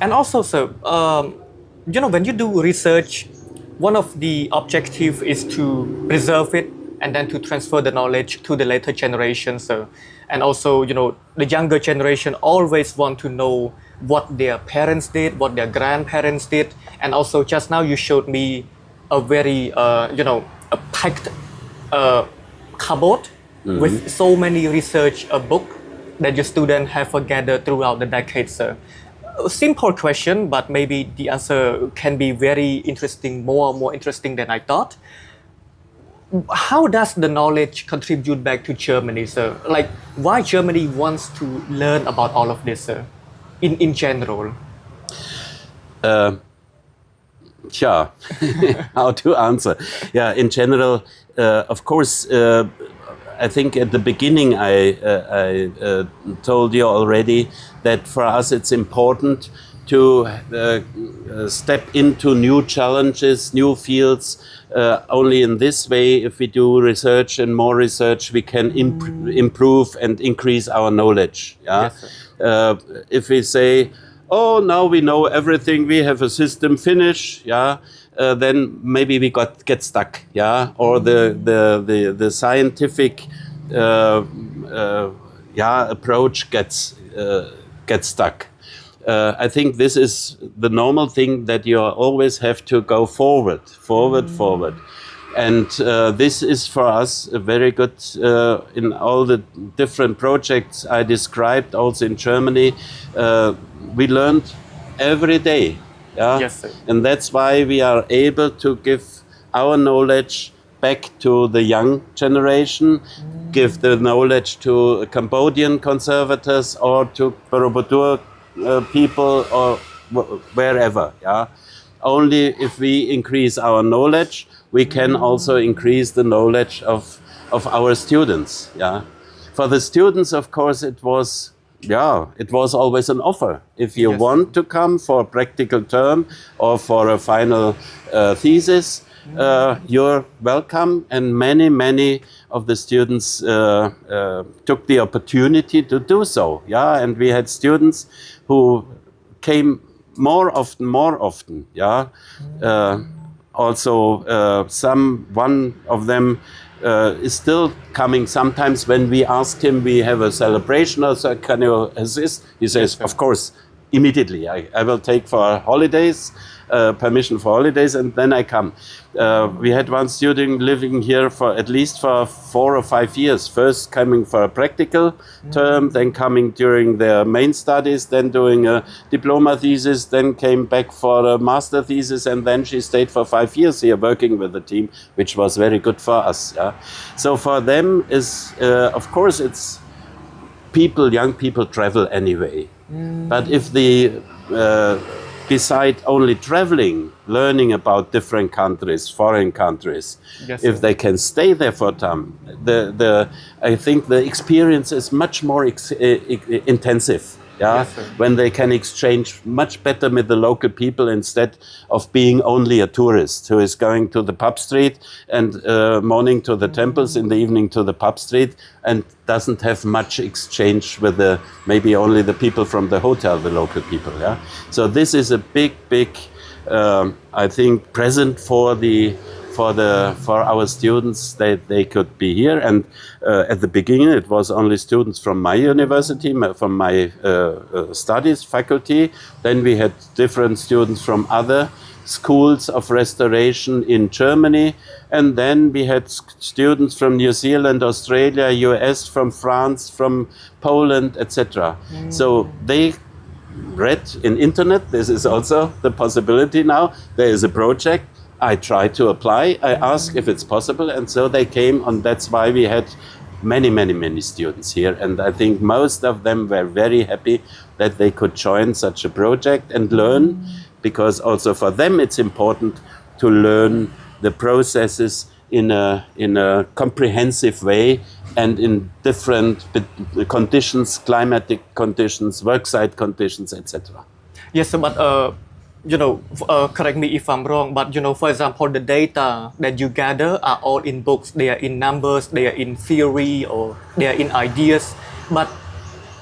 And also, sir, when you do research, one of the objective is to preserve it and then to transfer the knowledge to the later generations. So, and also, the younger generation always want to know what their parents did, what their grandparents did. And also, just now you showed me a very, a packed cupboard with so many research book that your students have gathered throughout the decades, sir. A simple question, but maybe the answer can be very interesting, more interesting than I thought. How does the knowledge contribute back to Germany, sir? Like, why Germany wants to learn about all of this, sir, in general? How to answer? Yeah, in general, of course, I think at the beginning I told you already that for us it's important to step into new challenges, new fields. Only in this way, if we do research and more research, we can improve and increase our knowledge. Yeah? Yes, if we say, oh, now we know everything, we have a system finish, yeah, then maybe we get stuck, yeah, or the scientific approach gets stuck. I think this is the normal thing, that you always have to go forward. And this is for us a very good, in all the different projects I described, also in Germany, we learned every day. Yeah? Yes, sir. And that's why we are able to give our knowledge back to the young generation, give the knowledge to Cambodian conservators or to Borobudur people or wherever. Yeah? Only if we increase our knowledge, we can also increase the knowledge of our students. Yeah? For the students, of course, it was always an offer. If you want to come for a practical term or for a final thesis, you're welcome. And many of the students took the opportunity to do so. Yeah, and we had students who came more often. Yeah, also one of them is still coming sometimes when we ask him, we have a celebration, also can you assist? He says, of course, immediately. I will take for holidays, permission for holidays, and then I come. We had one student living here for at least for 4 or 5 years. First coming for a practical term, then coming during their main studies, then doing a diploma thesis, then came back for a master thesis, and then she stayed for 5 years here working with the team, which was very good for us. Yeah? So for them is, of course, it's young people travel anyway. But if they, beside only traveling, learning about different countries, foreign countries, if they can stay there for time, I think the experience is much more intensive. Yeah, when they can exchange much better with the local people instead of being only a tourist who is going to the pub street and morning to the temples, in the evening to the pub street, and doesn't have much exchange with maybe only the people from the hotel, the local people. Yeah, so this is a big, I think, present for our students that they could be here. And at the beginning, it was only students from my university, from my studies faculty. Then we had different students from other schools of restoration in Germany. And then we had students from New Zealand, Australia, US, from France, from Poland, etc. So they read in internet. This is also the possibility now. There is a project. I tried to apply. I asked if it's possible, and so they came, and that's why we had many students here. And I think most of them were very happy that they could join such a project and learn, because also for them it's important to learn the processes in a comprehensive way and in different conditions, climatic conditions, worksite conditions, etc. Yes, but correct me if I'm wrong, but for example, the data that you gather are all in books. They are in numbers, they are in theory, or they are in ideas. But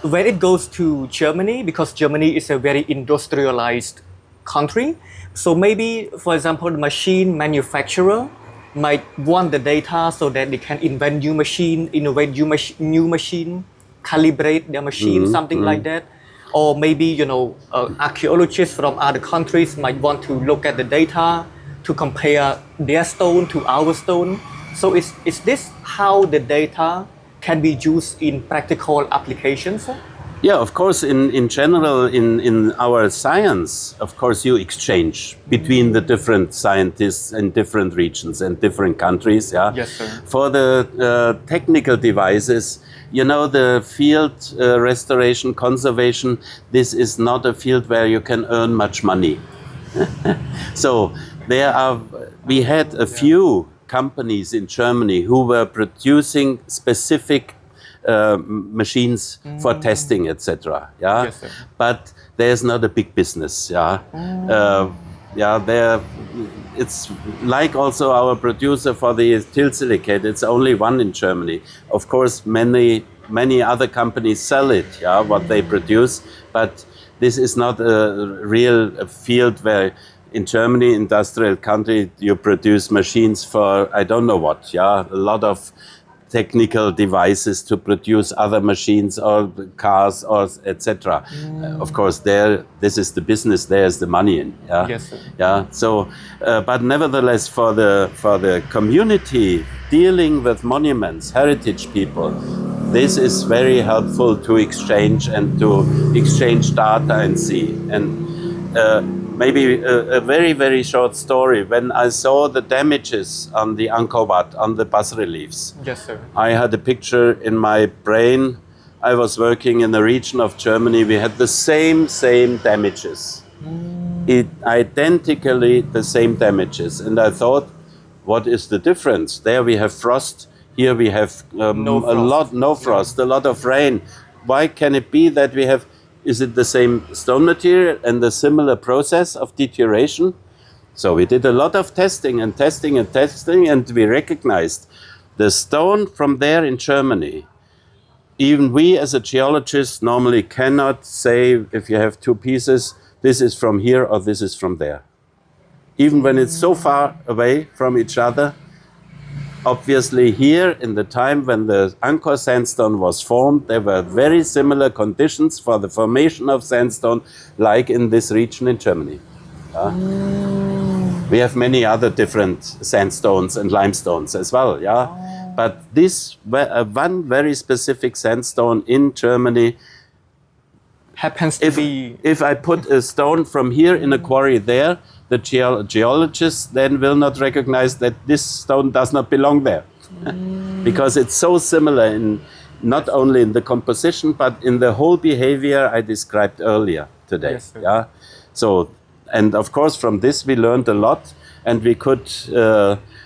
when it goes to Germany, because Germany is a very industrialized country, so maybe, for example, the machine manufacturer might want the data so that they can invent new machine, innovate new machine, calibrate their machine, something like that. Or maybe, you know, archaeologists from other countries might want to look at the data to compare their stone to our stone. So is this how the data can be used in practical applications? Yeah, of course, in general, in our science, of course, you exchange between the different scientists in different regions and different countries. Yeah. Yes, sir. For the technical devices, you know, the field restoration, conservation, this is not a field where you can earn much money. So we had a few companies in Germany who were producing specific machines for testing, etc. Yeah, Yes, sir. but there's not a big business. Yeah, it's like also our producer for the till silicate. It's only one in Germany. Of course, many other companies sell it. Yeah, what they produce, but this is not a real field where. In Germany, industrial country, you produce machines for I don't know what. Yeah, a lot of technical devices to produce other machines or cars or etc. Of course, this is the business. There's the money in. Yeah. Yes, sir. Yeah. So, but nevertheless, for the community dealing with monuments, heritage people, this is very helpful to exchange data and see and. Maybe a very, very short story. When I saw the damages on the Angkor Park, on the bas-reliefs, Yes, sir. I had a picture in my brain. I was working in the region of Germany. We had the same damages. Identically the same damages. And I thought, what is the difference? There we have frost. Here we have no frost, a lot of rain. Why can it be that we have... Is it the same stone material and the similar process of deterioration? So we did a lot of testing, and we recognized the stone from there in Germany. Even we as a geologist normally cannot say, if you have two pieces, this is from here or this is from there. Even when it's so far away from each other. Obviously here, in the time when the Angkor sandstone was formed, there were very similar conditions for the formation of sandstone like in this region in Germany. We have many other different sandstones and limestones as well. Yeah, but this one very specific sandstone in Germany happens to be... If I put a stone from here in a quarry there, the geologists then will not recognize that this stone does not belong there. Because it's so similar in not only in the composition, but in the whole behavior I described earlier today. Yes, sir. Yeah. So, and of course from this we learned a lot, and we could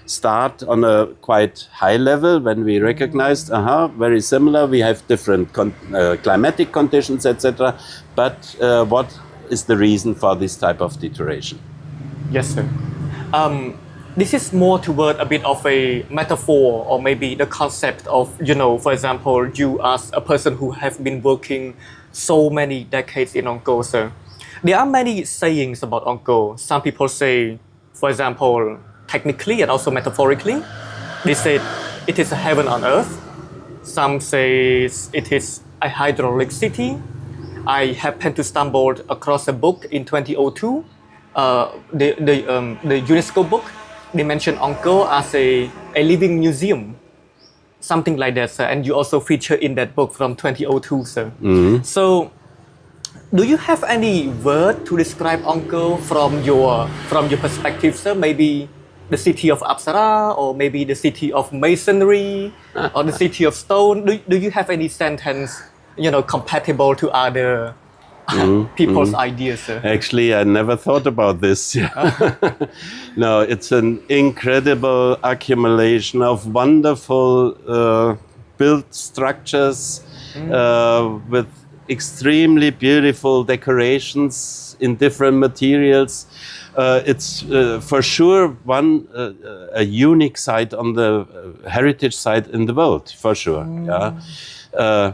start on a quite high level when we recognized, very similar, we have different climatic conditions, etc. But what is the reason for this type of deterioration? Yes, sir. This is more toward a bit of a metaphor, or maybe the concept of, you know, for example, you as a person who have been working so many decades in Angkor, sir. There are many sayings about Angkor. Some people say, for example, technically and also metaphorically, they say it is a heaven on earth. Some say it is a hydraulic city. I happened to stumble across a book in 2002. The UNESCO book, they mentioned Angkor as a living museum, something like that, sir. And you also feature in that book from 2002, sir. So, do you have any word to describe Angkor from your perspective, sir? Maybe the city of Apsara, or maybe the city of masonry, or the city of stone. Do you have any sentence, you know, compatible to other people's ideas, sir? Actually, I never thought about this. No, it's an incredible accumulation of wonderful built structures with extremely beautiful decorations in different materials. It's for sure a unique site on the heritage site in the world, for sure. Yeah.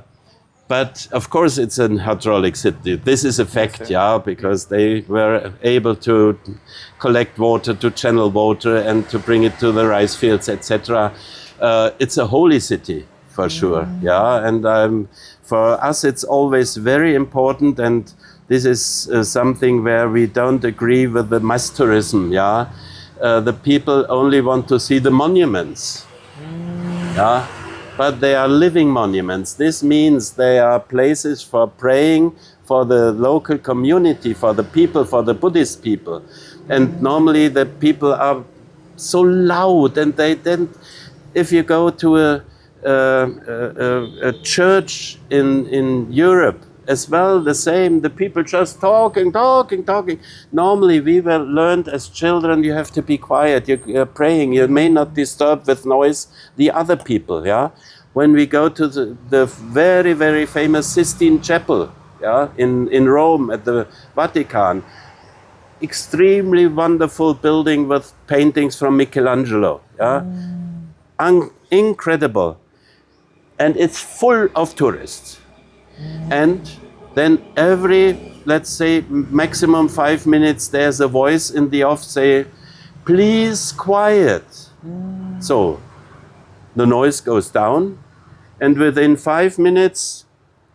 But of course, it's an hydraulic city. This is a fact, yeah, because they were able to collect water, to channel water, and to bring it to the rice fields, etc. It's a holy city for sure, yeah. And for us, it's always very important, and this is something where we don't agree with the mass tourism, yeah. The people only want to see the monuments, yeah. But they are living monuments. This means they are places for praying for the local community, for the people, for the Buddhist people. And normally the people are so loud, and they then, if you go to a church in Europe as well, the same, the people just talking. Normally we were learned as children, you have to be quiet, you're praying, you may not disturb with noise the other people, yeah. When we go to the very, very famous Sistine Chapel, yeah, in Rome at the Vatican, extremely wonderful building with paintings from Michelangelo, yeah, incredible, and it's full of tourists. And then every, let's say, maximum 5 minutes, there's a voice in the off say, please quiet. So the noise goes down, and within 5 minutes,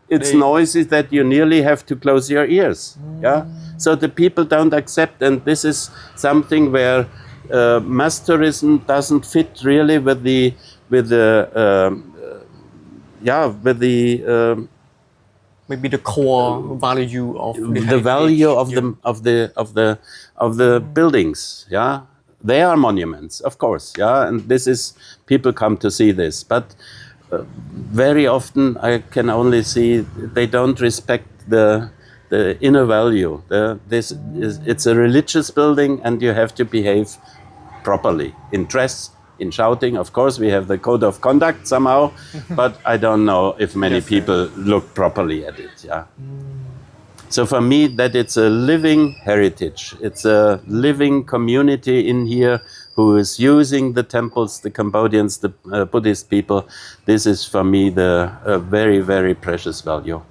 it's noisy that you nearly have to close your ears. Yeah. So the people don't accept, and this is something where mass tourism doesn't fit really with the maybe the core value of the value of the buildings. Yeah, they are monuments, of course. Yeah, and this is, people come to see this, but very often I can only see they don't respect the inner value. It's a religious building, and you have to behave properly in dress, in shouting. Of course, we have the code of conduct somehow, but I don't know if many people look properly at it. Yeah. So for me, that it's a living heritage. It's a living community in here who is using the temples, the Cambodians, the Buddhist people. This is for me the very, very precious value.